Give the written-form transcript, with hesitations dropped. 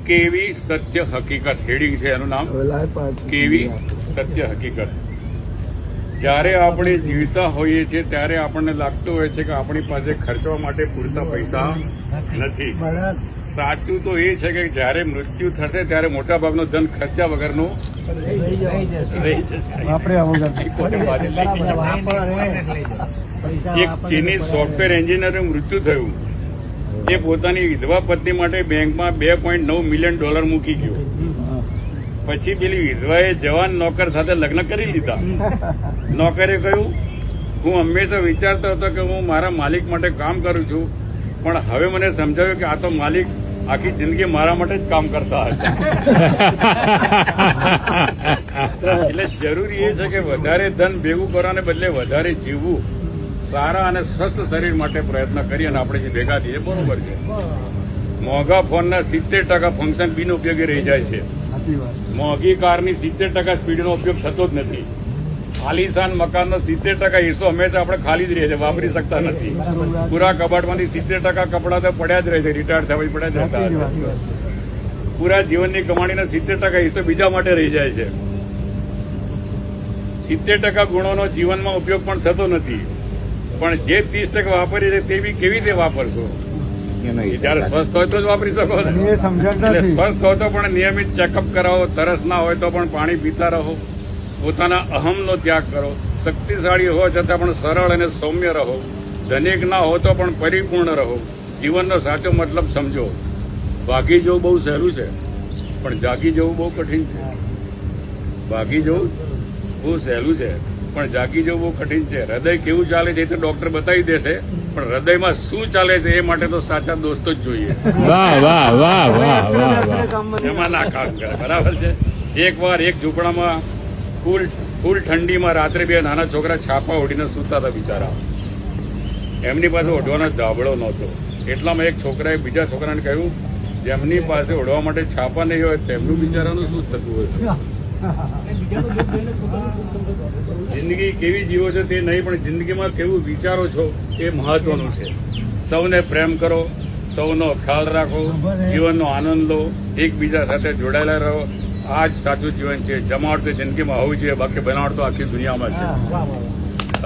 કેવી સત્ય હકીકત હેડિંગ છે એનું નામ, કેવી સત્ય હકીકત. જ્યારે આપણે જીવતા હોઈએ છીએ ત્યારે આપણને લાગતું હોય છે કે આપણી પાસે ખર્ચવા માટે પૂરતા પૈસા નથી. સાચું તો એ છે કે જ્યારે મૃત્યુ થશે ત્યારે મોટાભાગનો ધન ખર્ચા વગરનું રહી જશે. એક ચીની સોફ્ટવેર એન્જિનિયરનું મૃત્યુ થયું. એ પોતાની વિધવા પત્ની માટે બેંકમાં $2.9 મિલિયન મૂકી ગયો. પછી પેલી વિધવાએ જવાન નોકર સાથે લગ્ન કરી લીધા. નોકરે કહ્યું, હું હંમેશા વિચારતો હતો કે હું મારા માલિક માટે કામ કરું છું, પણ હવે મને સમજાવ્યું કે આ તો માલિક આખી જિંદગી મારા માટે જ કામ કરતા હતા. એટલે જરૂરી એ છે કે વધારે ધન ભેગું કરવાને બદલે વધારે જીવવું, સારા અને સ્વસ્થ શરીર માટે પ્રયત્ન કરીએ અને આપણે જે ભેગા થઈએ બરોબર છે. મોંઘા ફોનના 70% ફંક્શન બિનઉપયોગી રહી જાય છે. મોંઘી કારની 70% સ્પીડનો ઉપયોગ થતો જ નથી. આલીશાન મકાનનો 70% હિસ્સો હંમેશા આપણે ખાલી જ રહે છે, વાપરી શકતા નથી. પૂરા કબાટમાંથી 70% કપડા તો પડ્યા જ રહે છે, રિટાયર થવા પડ્યા જ રહેતા. પૂરા જીવનની કમાણીનો 70% હિસ્સો બીજા માટે રહી જાય છે. 70% ગુણોનો જીવનમાં ઉપયોગ પણ થતો નથી. પણ જે 30% વાપરી છે તે બી કેવી રીતે વાપરશો? જયારે સ્વસ્થ હોય તો જ વાપરી શકો. એટલે સ્વસ્થ હોય તો પણ નિયમિત ચેકઅપ કરાવો, તરસ ના હોય તો પણ પાણી પીતા રહો, પોતાના અહમનો ત્યાગ કરો, શક્તિશાળી હો છતાં પણ સરળ અને સૌમ્ય રહો, ધનિક ના હો તો પણ પરિપૂર્ણ રહો, જીવનનો સાચો મતલબ સમજો. ભાગી જવું બહુ સહેલું છે, પણ જાગી જવું બહુ કઠિન છે. ભાગી જવું બહુ સહેલું છે, પણ જાગી જવું બહુ કઠિન છે. હૃદય કેવું ચાલે છે એ તો ડોક્ટર બતાવી દેશે, પણ હૃદયમાં શું ચાલે છે એ માટે તો સાચા દોસ્તો જ જોઈએ. એમાં ના કામ કરે. બરાબર છે. એકવાર એક ઝૂંપડામાં ફૂલ ઠંડીમાં રાત્રે બે નાના છોકરા છાપા ઓઢીને સૂતા હતા બિચારા. એમની પાસે ઓઢવાનો ધાબળો નહોતો. એટલામાં એક છોકરાએ બીજા છોકરાને કહ્યું, જેમની પાસે ઓઢવા માટે છાપા નહીં હોય તેમનું બિચારાનું શું થતું હોય? જિંદગી કેવી જીવો છો તે નહીં, પણ જિંદગીમાં કેવું વિચારો છો એ મહત્વનું છે. સૌને પ્રેમ કરો, સૌનો ખ્યાલ રાખો, જીવનનો આનંદ લો, એકબીજા સાથે જોડાયેલા રહો. આ જ સાચું જીવન છે. જમાવટ તો જિંદગીમાં હોવી જોઈએ, બાકી બનાવટ તો આખી દુનિયામાં છે.